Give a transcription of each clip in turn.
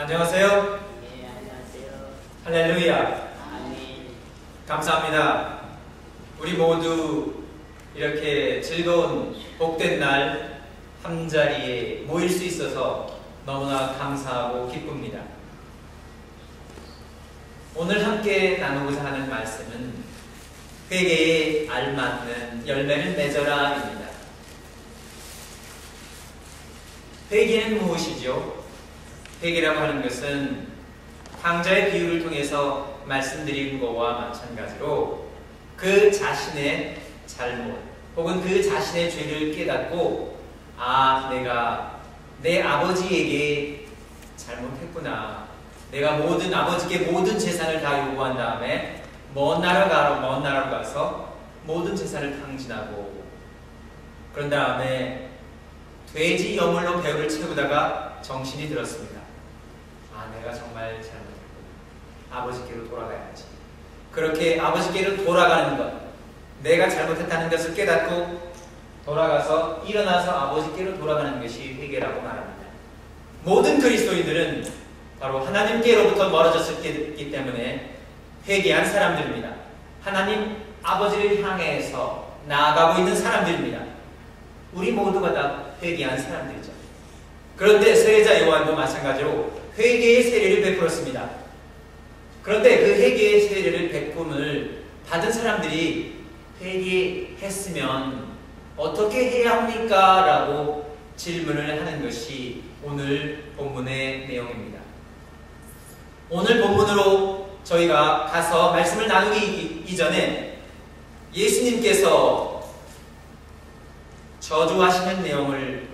안녕하세요. 네, 안녕하세요. 할렐루야. 아멘. 감사합니다. 우리 모두 이렇게 즐거운 복된 날 한자리에 모일 수 있어서 너무나 감사하고 기쁩니다. 오늘 함께 나누고자 하는 말씀은 회개에 알맞는 열매를 맺어라입니다. 회개는 무엇이죠? 회개라고 하는 것은 탕자의 비유를 통해서 말씀드린 것과 마찬가지로 그 자신의 잘못 혹은 그 자신의 죄를 깨닫고 내가 내 아버지에게 잘못했구나. 내가 아버지께 모든 재산을 다 요구한 다음에 먼 나라로 가서 모든 재산을 탕진하고 그런 다음에 돼지 여물로 배를 채우다가 정신이 들었습니다. 내가 정말 잘못했구나. 아버지께로 돌아가야지. 그렇게 아버지께로 돌아가는 것, 내가 잘못했다는 것을 깨닫고 돌아가서 일어나서 아버지께로 돌아가는 것이 회개라고 말합니다. 모든 그리스도인들은 바로 하나님께로부터 멀어졌기 때문에 회개한 사람들입니다. 하나님 아버지를 향해서 나아가고 있는 사람들입니다. 우리 모두가 다 회개한 사람들이죠. 그런데 세례자 요한도 마찬가지로 회개의 세례를 베풀었습니다. 그런데 그 회개의 세례를 베품을 받은 사람들이 회개했으면 어떻게 해야 합니까? 라고 질문을 하는 것이 오늘 본문의 내용입니다. 오늘 본문으로 저희가 가서 말씀을 나누기 이전에 예수님께서 저주하시는 내용을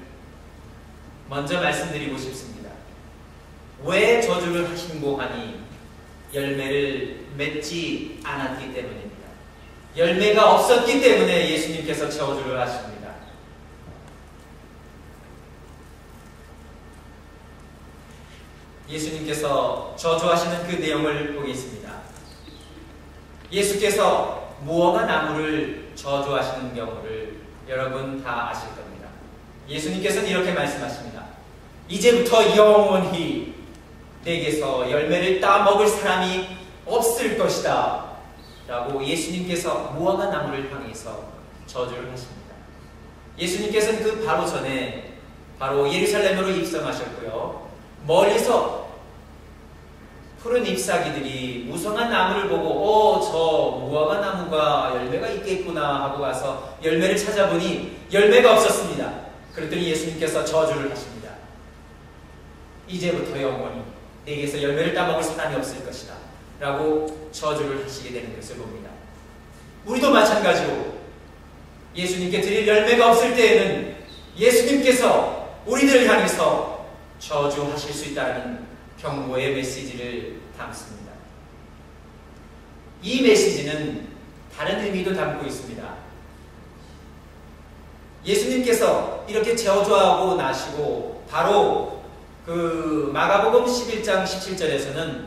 먼저 말씀드리고 싶습니다. 왜 저주를 하신고 하니 열매를 맺지 않았기 때문입니다. 열매가 없었기 때문에 예수님께서 저주를 하십니다. 예수님께서 저주하시는 그 내용을 보겠습니다. 예수께서 무화과 나무를 저주하시는 경우를 여러분 다 아실 겁니다. 예수님께서는 이렇게 말씀하십니다. 이제부터 영원히 내게서 열매를 따먹을 사람이 없을 것이다 라고 예수님께서 무화과 나무를 향해서 저주를 하십니다. 예수님께서는 그 바로 전에 바로 예루살렘으로 입성하셨고요. 멀리서 푸른 잎사귀들이 무성한 나무를 보고 저 무화과 나무가 열매가 있겠구나 하고 가서 열매를 찾아보니 열매가 없었습니다. 그랬더니 예수님께서 저주를 하십니다. 이제부터 영원히 내게서 열매를 따먹을 사람이 없을 것이다 라고 저주를 하시게 되는 것을 봅니다. 우리도 마찬가지로 예수님께 드릴 열매가 없을 때에는 예수님께서 우리들을 향해서 저주하실 수 있다는 경고의 메시지를 담습니다. 이 메시지는 다른 의미도 담고 있습니다. 예수님께서 이렇게 저주하고 나시고 바로 그 마가복음 11장 17절에서는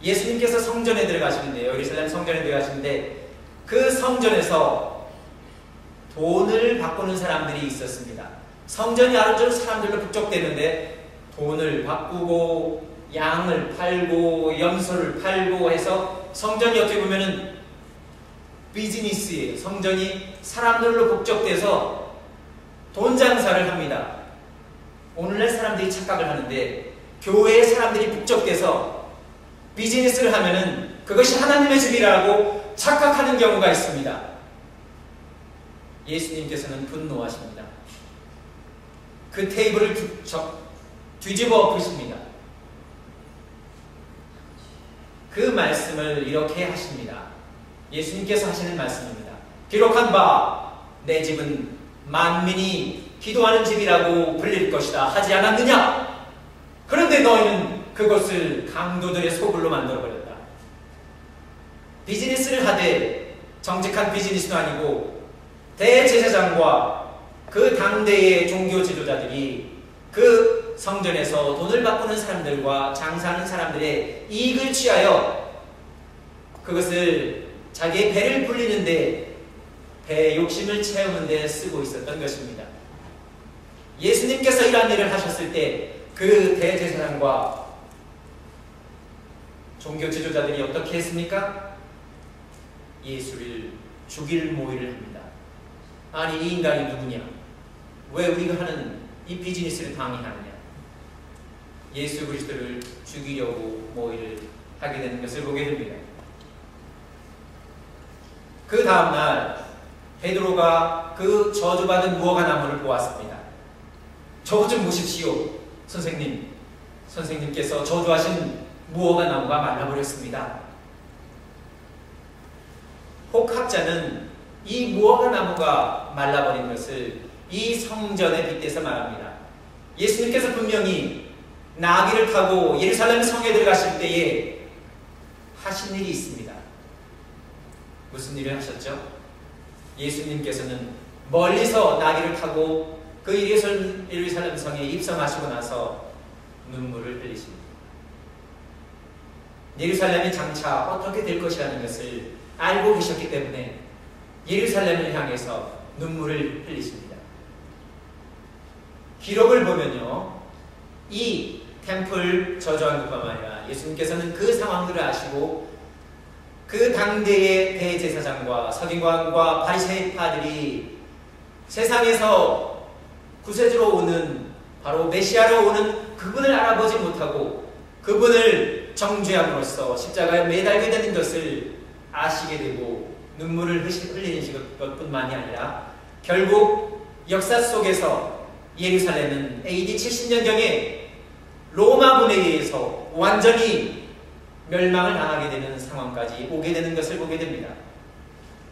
예수님께서 성전에 들어가시는데요. 예루살렘 성전에 들어가시는데 그 성전에서 돈을 바꾸는 사람들이 있었습니다. 성전이 아주 사람들로 북적대는데 돈을 바꾸고 양을 팔고 염소를 팔고 해서 성전이 어떻게 보면은 비즈니스예요. 성전이 사람들로 북적대서 돈 장사를 합니다. 오늘날 사람들이 착각을 하는데 교회의 사람들이 북적대서 비즈니스를 하면은 그것이 하나님의 집이라고 착각하는 경우가 있습니다. 예수님께서는 분노하십니다. 그 테이블을 뒤집어 엎으십니다. 그 말씀을 이렇게 하십니다. 예수님께서 하시는 말씀입니다. 기록한 바 내 집은 만민이 기도하는 집이라고 불릴 것이다 하지 않았느냐? 그런데 너희는 그것을 강도들의 소굴로 만들어버렸다. 비즈니스를 하되 정직한 비즈니스도 아니고 대제사장과 그 당대의 종교 지도자들이 그 성전에서 돈을 바꾸는 사람들과 장사하는 사람들의 이익을 취하여 그것을 자기의 배를 불리는데 배 욕심을 채우는 데 쓰고 있었던 것입니다. 예수님께서 이러한 일을 하셨을 때 그 대제사장과 종교 지도자들이 어떻게 했습니까? 예수를 죽일 모의를 합니다. 아니, 이 인간이 누구냐? 왜 우리가 하는 이 비즈니스를 방해하느냐? 예수 그리스도를 죽이려고 모의를 하게 되는 것을 보게 됩니다. 그 다음날 베드로가 그 저주받은 무화과 나무를 보았습니다. 저것 좀 보십시오. 선생님께서 저주하신 무화과 나무가 말라버렸습니다. 혹학자는 이 무화과 나무가 말라버린 것을 이 성전에 빗대서 말합니다. 예수님께서 분명히 나귀를 타고 예루살렘 성에 들어가실 때에 하신 일이 있습니다. 무슨 일을 하셨죠? 예수님께서는 멀리서 나귀를 타고 그 예루살렘 성에 입성하시고 나서 눈물을 흘리십니다. 예루살렘이 장차 어떻게 될 것이라는 것을 알고 계셨기 때문에 예루살렘을 향해서 눈물을 흘리십니다. 기록을 보면요, 이 템플 저주한 것뿐만 아니라 예수님께서는 그 상황들을 아시고 그 당대의 대제사장과 서기관과 바리새파들이 세상에서 구세주로 오는, 바로 메시아로 오는 그분을 알아보지 못하고 그분을 정죄함으로써 십자가에 매달게 되는 것을 아시게 되고 눈물을 흘리는 것뿐만이 아니라 결국 역사 속에서 예루살렘은 AD 70년경에 로마군에 의해서 완전히 멸망을 당하게 되는 상황까지 오게 되는 것을 보게 됩니다.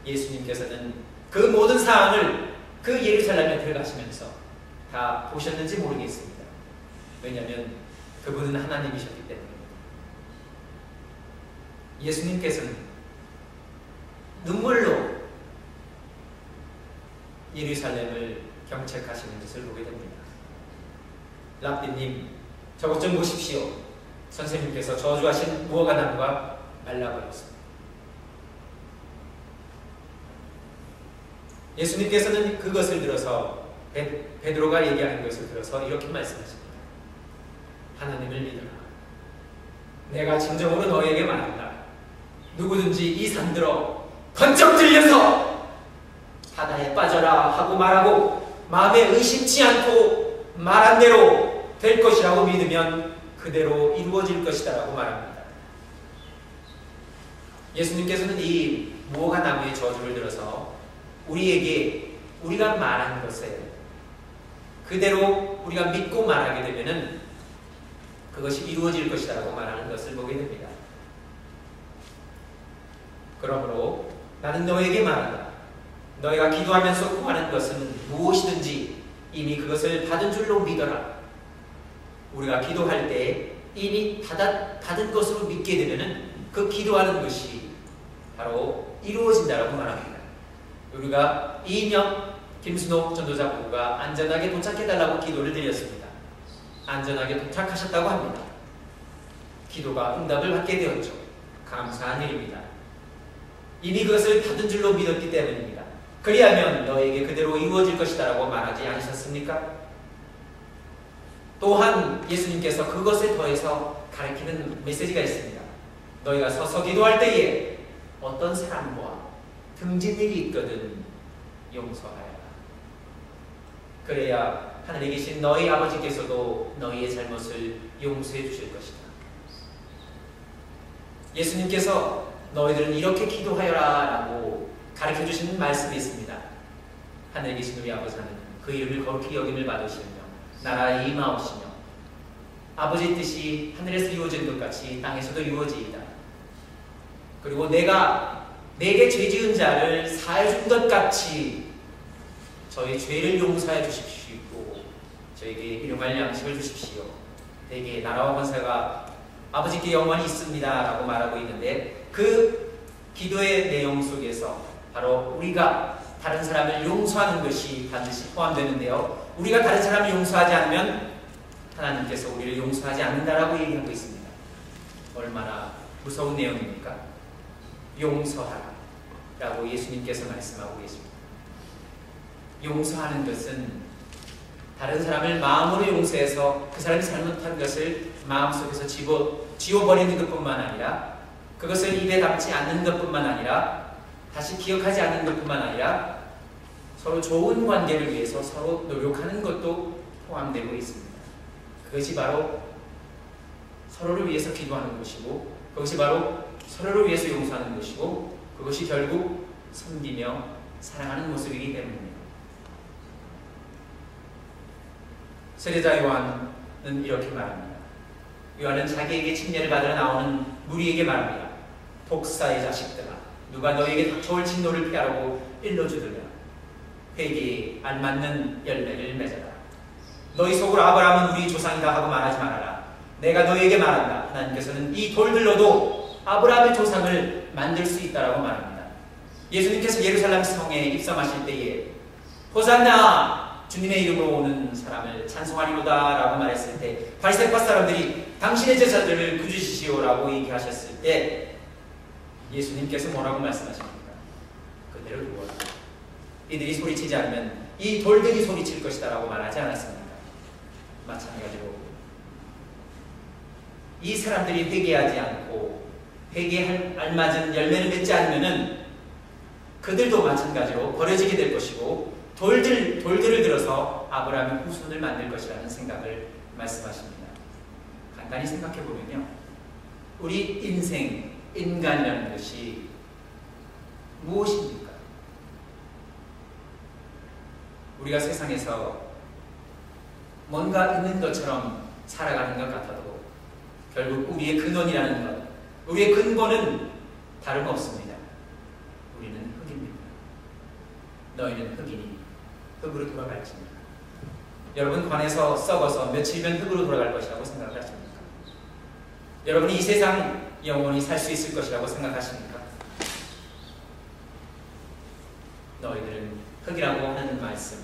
예수님께서는 그 모든 상황을 그 예루살렘에 들어가시면서 다 보셨는지 모르겠습니다. 왜냐하면 그분은 하나님이셨기 때문입니다. 예수님께서는 눈물로 예루살렘을 경책하시는 것을 보게 됩니다. 랍비님, 저것 좀 보십시오. 선생님께서 저주하신 무화과 나무가 말라버렸습니다. 예수님께서는 그것을 들어서 베드로가 얘기하는 것을 들어서 이렇게 말씀하십니다. 하나님을 믿어라. 내가 진정으로 너에게 말한다. 누구든지 이 산들어 번쩍 들려서 바다에 빠져라 하고 말하고 마음에 의심치 않고 말한 대로 될 것이라고 믿으면 그대로 이루어질 것이다 라고 말합니다. 예수님께서는 이 무화과 나무의 저주를 들어서 우리에게 우리가 말한 것에 그대로 우리가 믿고 말하게 되면은 그것이 이루어질 것이다 라고 말하는 것을 보게 됩니다. 그러므로 나는 너에게 말한다. 너희가 기도하면서 구하는 것은 무엇이든지 이미 그것을 받은 줄로 믿어라. 우리가 기도할 때 이미 받은 것으로 믿게 되면은 그 기도하는 것이 바로 이루어진다라고 말합니다. 우리가 이인영 김순옥 전도자 부부가 안전하게 도착해달라고 기도를 드렸습니다. 안전하게 도착하셨다고 합니다. 기도가 응답을 받게 되었죠. 감사한 일입니다. 이미 그것을 받은 줄로 믿었기 때문입니다. 그리하면 너에게 그대로 이루어질 것이다 라고 말하지 않으셨습니까? 또한 예수님께서 그것에 더해서 가르치는 메시지가 있습니다. 너희가 서서 기도할 때에 어떤 사람과 등진 일이 있거든 용서하여라. 그래야 하늘에 계신 너희 아버지께서도 너희의 잘못을 용서해 주실 것이다. 예수님께서 너희들은 이렇게 기도하여라 라고 가르쳐 주시는 말씀이 있습니다. 하늘에 계신 우리 아버지 하나님, 그 이름을 거룩히 여김을 받으시며 나라에 임하옵시며 아버지의 뜻이 하늘에서 이루어지는 것 같이 땅에서도 이루어지이다. 그리고 내가 내게 죄 지은 자를 사해 준 것 같이 저희 죄를 용서해 주십시오. 저에게 일용할 양식을 주십시오. 내게 나라와 권세가 아버지께 영원히 있습니다 라고 말하고 있는데 그 기도의 내용 속에서 바로 우리가 다른 사람을 용서하는 것이 반드시 포함되는데요, 우리가 다른 사람을 용서하지 않으면 하나님께서 우리를 용서하지 않는다라고 얘기하고 있습니다. 얼마나 무서운 내용입니까? 용서하라 라고 예수님께서 말씀하고 계십니다. 용서하는 것은 다른 사람을 마음으로 용서해서 그 사람이 잘못한 것을 마음속에서 지워버리는 것뿐만 아니라 그것을 입에 담지 않는 것뿐만 아니라 다시 기억하지 않는 것뿐만 아니라 서로 좋은 관계를 위해서 서로 노력하는 것도 포함되고 있습니다. 그것이 바로 서로를 위해서 기도하는 것이고 그것이 바로 서로를 위해서 용서하는 것이고 그것이 결국 섬기며 사랑하는 모습이기 때문입니다. 세례자 요한은 이렇게 말합니다. 요한은 자기에게 침례를 받으러 나오는 무리에게 말합니다. 독사의 자식들아, 누가 너에게 닥쳐올 진노를 피하라고 일러주더냐. 회개에 알맞는 열매를 맺어라. 너희 속으로 아브라함은 우리 조상이다 하고 말하지 말아라. 내가 너희에게 말한다. 하나님께서는 이 돌들로도 아브라함의 조상을 만들 수 있다라고 말합니다. 예수님께서 예루살렘 성에 입성하실 때에 호산나 주님의 이름으로 오는 사람을 찬송하리로다 라고 말했을 때 바리새파 사람들이 당신의 제자들을 구주시시오라고 얘기하셨을 때 예수님께서 뭐라고 말씀하십니까? 그대로 두어라. 이들이 소리치지 않으면 이 돌들이 소리칠 것이다 라고 말하지 않았습니까? 마찬가지로 이 사람들이 회개하지 않고 회개할 알맞은 열매를 맺지 않으면 그들도 마찬가지로 버려지게 될 것이고 돌들을 들어서 아브라함의 후손을 만들 것이라는 생각을 말씀하십니다. 간단히 생각해 보면요, 우리 인생, 인간이라는 것이 무엇입니까? 우리가 세상에서 뭔가 있는 것처럼 살아가는 것 같아도 결국 우리의 근원이라는 것, 우리의 근본은 다름없습니다. 우리는 흙입니다. 너희는 흙이니 흙으로 돌아갈지니라. 여러분 관에서 썩어서 며칠이면 흙으로 돌아갈 것이라고 생각하십니까? 여러분이 이 세상 영원히 살 수 있을 것이라고 생각하십니까? 너희들은 흙이라고 하는 말씀,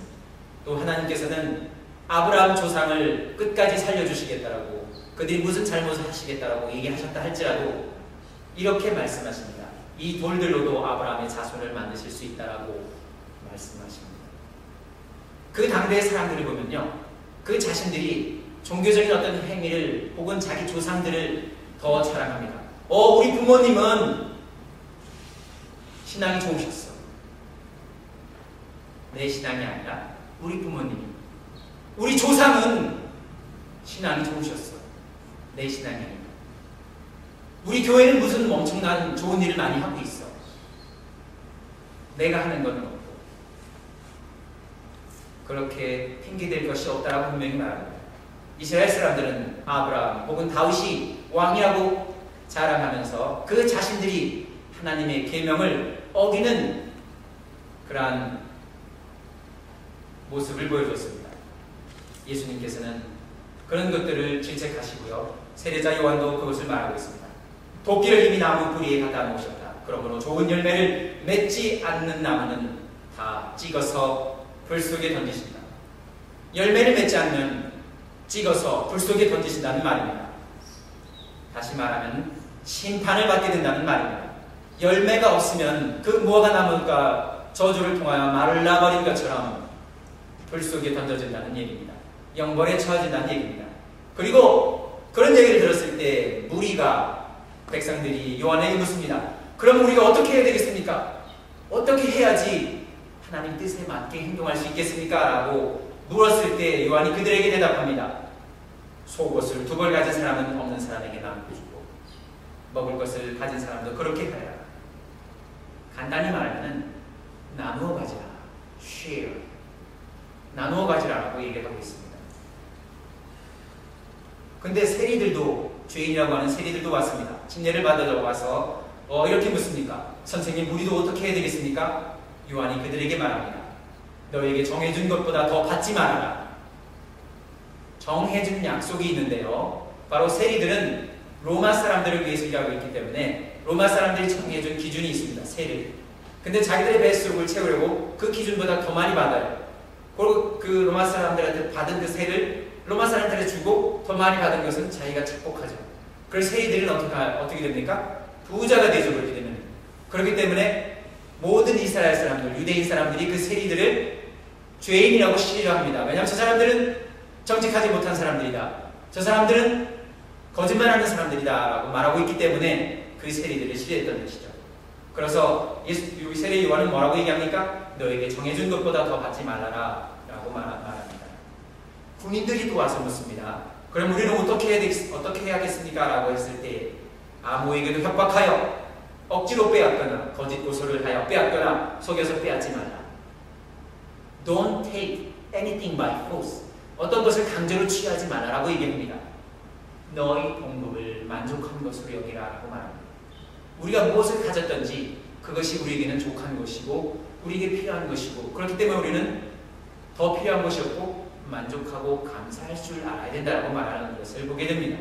또 하나님께서는 아브라함 조상을 끝까지 살려주시겠다라고, 그들이 무슨 잘못을 하시겠다라고 얘기하셨다 할지라도 이렇게 말씀하십니다. 이 돌들로도 아브라함의 자손을 만드실 수 있다라고 말씀하십니다. 그 당대의 사람들을 보면요, 그 자신들이 종교적인 어떤 행위를 혹은 자기 조상들을 더 자랑합니다. 우리 부모님은 신앙이 좋으셨어. 내 신앙이 아니라 우리 부모님이, 우리 조상은 신앙이 좋으셨어. 내 신앙이 아니라. 우리 교회는 무슨 엄청난 좋은 일을 많이 하고 있어. 내가 하는 건 없고. 그렇게 핑계댈 것이 없다라고 분명히 말합니다. 이스라엘 사람들은 아브라함 혹은 다윗이 왕이라고 자랑하면서 그 자신들이 하나님의 계명을 어기는 그러한 모습을 보여줬습니다. 예수님께서는 그런 것들을 질책하시고요, 세례자 요한도 그것을 말하고 있습니다. 도끼를 이미 나무 뿌리에 갖다 놓으셨다. 그러므로 좋은 열매를 맺지 않는 나무는 다 찍어서 불 속에 던지신다. 열매를 맺지 않으면 찍어서 불 속에 던지신다는 말입니다. 다시 말하면 심판을 받게 된다는 말입니다. 열매가 없으면 그 무화과 나무가 저주를 통하여 말라버린 것처럼 불 속에 던져진다는 얘기입니다. 영벌에 처해진다는 얘기입니다. 그리고 그런 얘기를 들었을 때 무리가, 백성들이 요한에게 묻습니다. 그럼 우리가 어떻게 해야 되겠습니까? 어떻게 해야지 하나님 뜻에 맞게 행동할 수 있겠습니까? 라고 물었을 때 요한이 그들에게 대답합니다. 속옷을 2벌 가진 사람은 없는 사람에게 나눠주고 먹을 것을 가진 사람도 그렇게 하라. 간단히 말하면 나누어 가지라. share. 나누어 가지라라고 얘기하고 있습니다. 근데 세리들도, 죄인이라고 하는 세리들도 왔습니다. 침례를 받으러 와서 이렇게 묻습니까? 선생님, 우리도 어떻게 해야 되겠습니까? 요한이 그들에게 말합니다. 너에게 정해준 것보다 더 받지 말아라. 정해준 약속이 있는데요, 바로 세리들은 로마 사람들을 위해서 일하고 있기 때문에 로마 사람들이 정해준 기준이 있습니다. 세를. 근데 자기들의 뱃속을 채우려고 그 기준보다 더 많이 받아요. 그리고 그 로마 사람들한테 받은 그 세를 로마 사람들한테 주고 더 많이 받은 것은 자기가 착복하죠. 그래서 세리들은 어떻게 됩니까? 부자가 되죠. 그렇게 되면. 그렇기 때문에 모든 이스라엘 사람들, 유대인 사람들이 그 세리들을 죄인이라고 시기를 합니다. 왜냐하면 저 사람들은 정직하지 못한 사람들이다. 저 사람들은 거짓말하는 사람들이다라고 말하고 있기 때문에 그 세리들을 싫어했던 것이죠. 그래서 세례 요한은 뭐라고 얘기합니까? 너에게 정해준 것보다 더 받지 말라라 라고 말합니다. 군인들이 또 와서 묻습니다. 그럼 우리는 어떻게 해야겠습니까? 라고 했을 때 아무에게도 협박하여 억지로 빼앗거나 거짓 고소를 하여 빼앗거나 속여서 빼앗지 말라. Don't take anything by force. 어떤 것을 강제로 취하지 말라라고 얘기합니다. 너의 봉급을 만족한 것으로 여기라 라고 말합니다. 우리가 무엇을 가졌든지 그것이 우리에게는 족한 것이고 우리에게 필요한 것이고 그렇기 때문에 우리는 더 필요한 것이 없고 만족하고 감사할 줄 알아야 된다고 말하는 것을 보게 됩니다.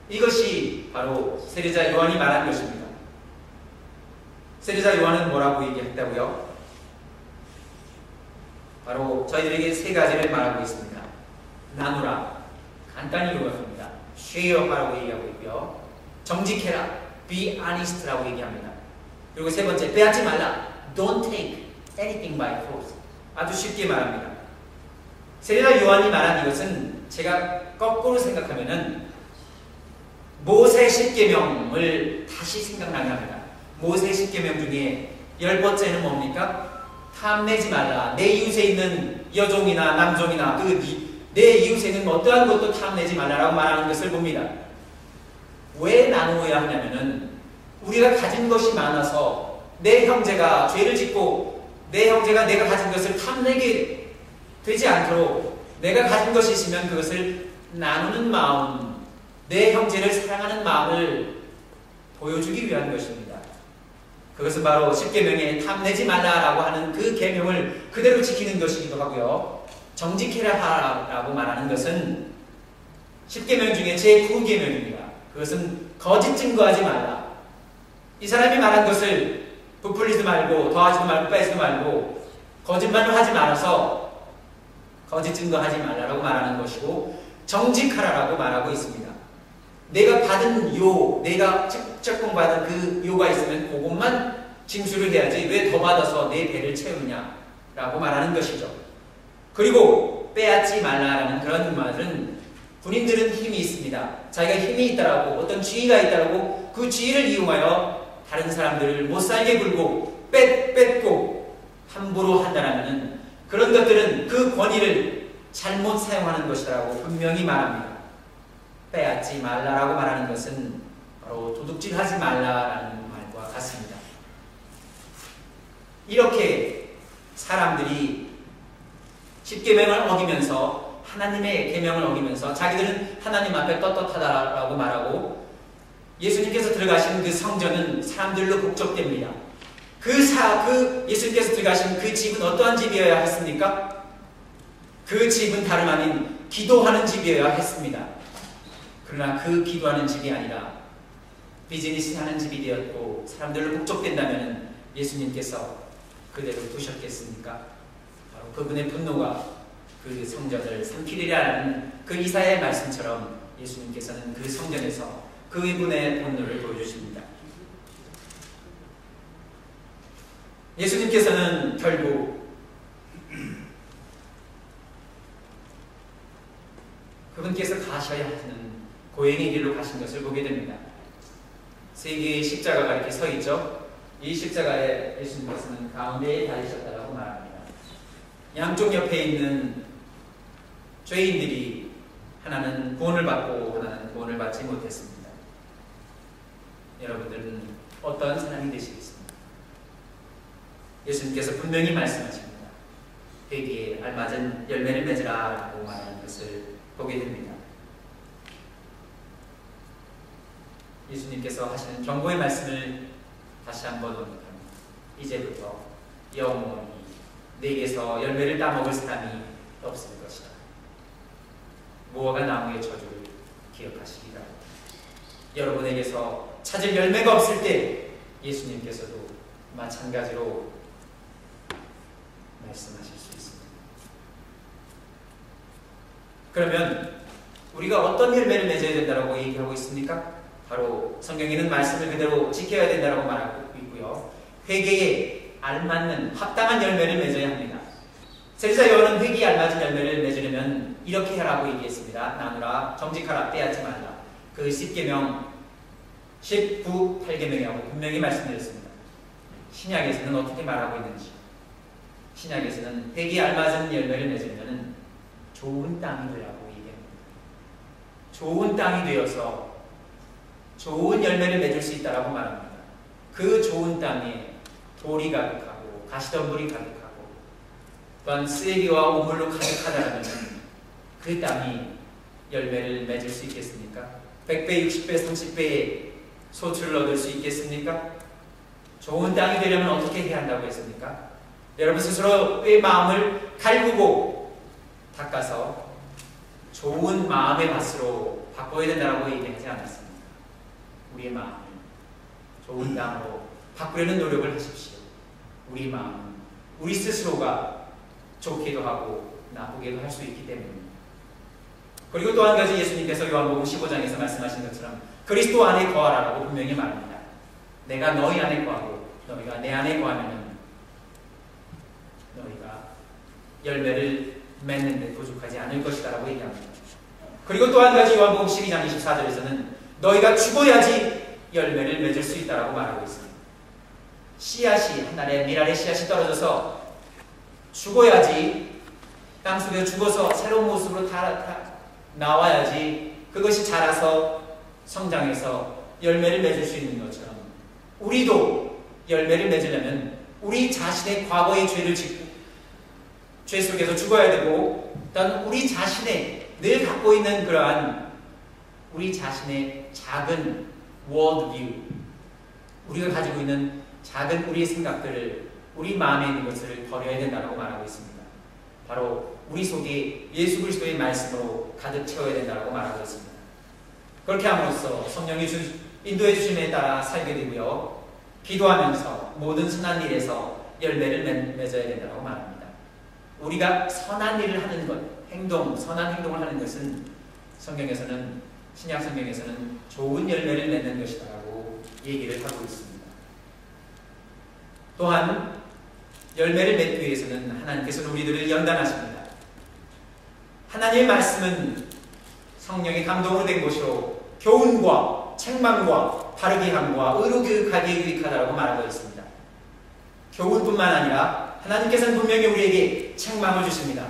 이것이 바로 세례자 요한이 말한 것입니다. 세례자 요한은 뭐라고 얘기했다고요? 바로 저희들에게 세 가지를 말하고 있습니다. 나누라, 간단히 요약합니다. share하라고 얘기하고 있고요. 정직해라, be honest라고 얘기합니다. 그리고 세 번째, 빼앗지 말라, don't take anything by force. 아주 쉽게 말합니다. 세례자 요한이 말한 이것은 제가 거꾸로 생각하면은 모세 10계명을 다시 생각나게 합니다. 모세 10계명 중에 10번째는 뭡니까? 탐내지 말라. 내 이웃에 있는 여종이나 남종이나 내 이웃에 있는 어떠한 것도 탐내지 말라라고 말하는 것을 봅니다. 왜 나누어야 하냐면은 우리가 가진 것이 많아서 내 형제가 죄를 짓고 내 형제가 내가 가진 것을 탐내게 되지 않도록 내가 가진 것이 있으면 그것을 나누는 마음, 내 형제를 사랑하는 마음을 보여주기 위한 것입니다. 그것은 바로 10계명에 탐내지 말라라고 하는 그 계명을 그대로 지키는 것이기도 하고요. 정직해라 라고 말하는 것은 10계명 중에 제9계명입니다. 그것은 거짓 증거하지 말라. 이 사람이 말한 것을 부풀리지 말고 더하지도 말고 빼지도 말고 거짓말로 하지 말아서 거짓 증거하지 말라라고 말하는 것이고 정직하라라고 말하고 있습니다. 내가 받은 내가 책봉받은 그 요가 있으면 그것만 징수를 해야지 왜 더 받아서 내 배를 채우냐라고 말하는 것이죠. 그리고 빼앗지 말라라는 그런 말은 군인들은 힘이 있습니다. 자기가 힘이 있다라고 어떤 지위가 있다라고 그 지위를 이용하여 다른 사람들을 못살게 굴고 뺏고 함부로 한다라는 그런 것들은 그 권위를 잘못 사용하는 것이라고 분명히 말합니다. 빼앗지 말라라고 말하는 것은 바로 도둑질하지 말라라는 말과 같습니다. 이렇게 사람들이 10계명을 어기면서 하나님의 계명을 어기면서 자기들은 하나님 앞에 떳떳하다라고 말하고 예수님께서 들어가신 그 성전은 사람들로 북적됩니다. 그 예수님께서 들어가신 그 집은 어떠한 집이어야 했습니까? 그 집은 다름 아닌 기도하는 집이어야 했습니다. 그러나 그 기도하는 집이 아니라 비즈니스 하는 집이 되었고 사람들로 북적된다면 예수님께서 그대로 두셨겠습니까? 바로 그분의 분노가 그 성전을 삼키리라는 그 이사야의 말씀처럼 예수님께서는 그 성전에서 그분의 분노를 보여주십니다. 예수님께서는 결국 그분께서 가셔야 하는 고행의 길로 가신 것을 보게 됩니다. 세 개의 십자가가 이렇게 서 있죠. 이 십자가에 예수님께서는 가운데에 달리셨다고 말합니다. 양쪽 옆에 있는 죄인들이 하나는 구원을 받고 하나는 구원을 받지 못했습니다. 여러분들은 어떤 사람이 되시겠습니까? 예수님께서 분명히 말씀하십니다. 회개에 알맞은 열매를 맺으라 라고 말하는 것을 보게 됩니다. 예수님께서 하시는 경고의 말씀을 다시 한번 언급합니다. 이제부터 영원히 내게서 열매를 따먹을 사람이 없을 것이다. 무화과 나무의 저주를 기억하시기 바랍니다. 여러분에게서 찾을 열매가 없을 때 예수님께서도 마찬가지로 말씀하실 수 있습니다. 그러면 우리가 어떤 열매를 맺어야 된다고 얘기하고 있습니까? 바로 성경에는 말씀을 그대로 지켜야 된다고 말하고 있고요. 회개에 알맞는 합당한 열매를 맺어야 합니다. 세례자 요한은 회개에 알맞은 열매를 맺으려면 이렇게 하라고 얘기했습니다. 나누라, 정직하라, 빼앗지 말라. 그 10계명 19, 8계명이라고 분명히 말씀드렸습니다. 신약에서는 어떻게 말하고 있는지. 신약에서는 백이 알맞은 열매를 맺으면 좋은 땅이 되라고 얘기합니다. 좋은 땅이 되어서 좋은 열매를 맺을 수 있다라고 말합니다. 그 좋은 땅에 돌이 가득하고 가시덤불이 가득하고 또한 쓰레기와 오물로 가득하다면 그 땅이 열매를 맺을 수 있겠습니까? 100배, 60배, 30배의 소출을 얻을 수 있겠습니까? 좋은 땅이 되려면 어떻게 해야 한다고 했습니까? 여러분 스스로의 마음을 갈구고 닦아서 좋은 마음의 밭으로 바꿔야 된다고 얘기하지 않았습니다. 우리의 마음을 좋은 땅으로 바꾸려는 노력을 하십시오. 우리 마음, 우리 스스로가 좋게도 하고 나쁘게도 할 수 있기 때문입니다. 그리고 또 한 가지 예수님께서 요한복음 15장에서 말씀하신 것처럼 그리스도 안에 거하라고 분명히 말합니다. 내가 너희 안에 거하고 너희가 내 안에 거하면 너희가 열매를 맺는 데 부족하지 않을 것이다 라고 얘기합니다. 그리고 또 한 가지 요한복음 12장 24절에서는 너희가 죽어야지 열매를 맺을 수 있다라고 말하고 있습니다. 씨앗이 하늘에 밀알의 씨앗이 떨어져서 죽어야지 땅속에 죽어서 새로운 모습으로 나와야지 그것이 자라서 성장해서 열매를 맺을 수 있는 것처럼 우리도 열매를 맺으려면 우리 자신의 과거의 죄를 짓고 죄 속에서 죽어야 되고 또한 우리 자신의 늘 갖고 있는 그러한 우리 자신의 작은 worldview 우리가 가지고 있는 작은 우리의 생각들을 우리 마음에 있는 것을 버려야 된다고 말하고 있습니다. 바로 우리 속에 예수 그리스도의 말씀으로 가득 채워야 된다고 말하고 있습니다. 그렇게 함으로써 성령이 인도해 주심에 따라 살게 되고요. 기도하면서 모든 선한 일에서 열매를 맺어야 된다고 말합니다. 우리가 선한 일을 하는 것, 선한 행동을 하는 것은 성경에서는 신약 성경에서는 좋은 열매를 맺는 것이라고 얘기를 하고 있습니다. 또한 열매를 맺기 위해서는 하나님께서는 우리들을 연단하십니다. 하나님의 말씀은 성령의 감동으로 된 것이로 교훈과 책망과 바르게 함과 의로 교육하기에 유익하다고 말하고 있습니다. 교훈뿐만 아니라 하나님께서는 분명히 우리에게 책망을 주십니다.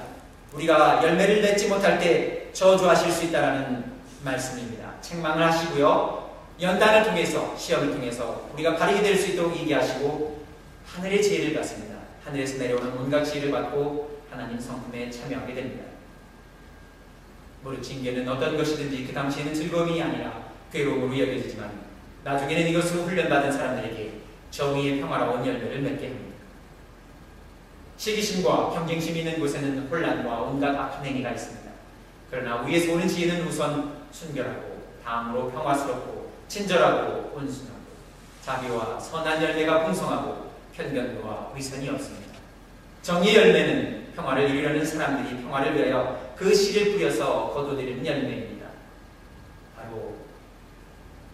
우리가 열매를 맺지 못할 때 저주하실 수 있다는 말씀입니다. 책망을 하시고요. 연단을 통해서 시험을 통해서 우리가 바르게 될 수 있도록 얘기하시고 하늘의 지혜를 받습니다. 하늘에서 내려오는 온갖 지혜를 받고 하나님 성품에 참여하게 됩니다. 무릇 징계는 어떤 것이든지 그 당시에는 즐거움이 아니라 괴로움으로 여겨지지만 나중에는 이것으로 훈련받은 사람들에게 정의의 평화로운 열매를 맺게 합니다. 시기심과 경쟁심이 있는 곳에는 혼란과 온갖 악한 행위가 있습니다. 그러나 위에서 오는 지혜는 우선 순결하고 다음으로 평화스럽고 친절하고 온순하고 자비와 선한 열매가 풍성하고 편견과 위선이 없습니다. 정의의 열매는 평화를 이루려는 사람들이 평화를 위하여 그 씨를 뿌려서 거두드리는 열매입니다. 바로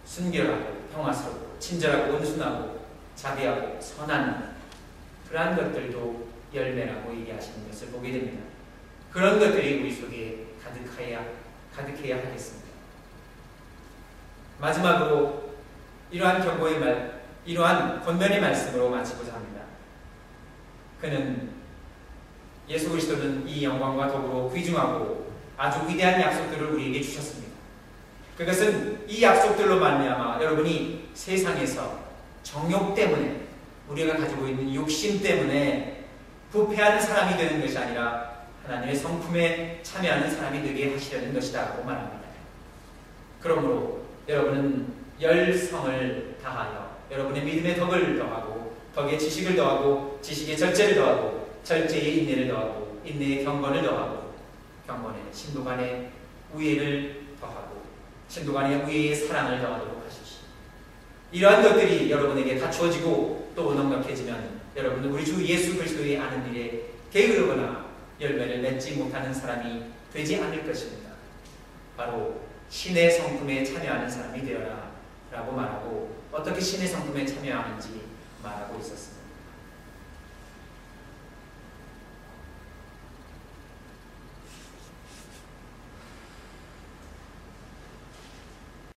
순결하고 평화스럽고 친절하고 온순하고 자비하고 선한 그러한 것들도 열매라고 얘기하시는 것을 보게 됩니다. 그런 것들이 우리 속에 가득해야 하겠습니다. 마지막으로 이러한 권면의 말씀으로 마치고자 합니다. 예수 그리스도는 이 영광과 더불어 귀중하고 아주 위대한 약속들을 우리에게 주셨습니다. 그것은 이 약속들로 말미암아 여러분이 세상에서 정욕 때문에 우리가 가지고 있는 욕심 때문에 부패하는 사람이 되는 것이 아니라 하나님의 성품에 참여하는 사람이 되게 하시려는 것이다라고 말합니다. 그러므로 여러분은 열성을 다하여 여러분의 믿음의 덕을 더하고 덕의 지식을 더하고 지식의 절제를 더하고 절제의 인내를 더하고 인내의 경건을 더하고 경건에 신도 간의 우애를 더하고 신도 간의 우애의 사랑을 더하도록 하십시오. 이러한 것들이 여러분에게 갖추어지고 또 넉넉해지면 여러분은 우리 주 예수 그리스도의 아는 일에 게으르거나 열매를 맺지 못하는 사람이 되지 않을 것입니다. 바로 신의 성품에 참여하는 사람이 되어라 라고 말하고 어떻게 신의 성품에 참여하는지 말하고 있었습니다.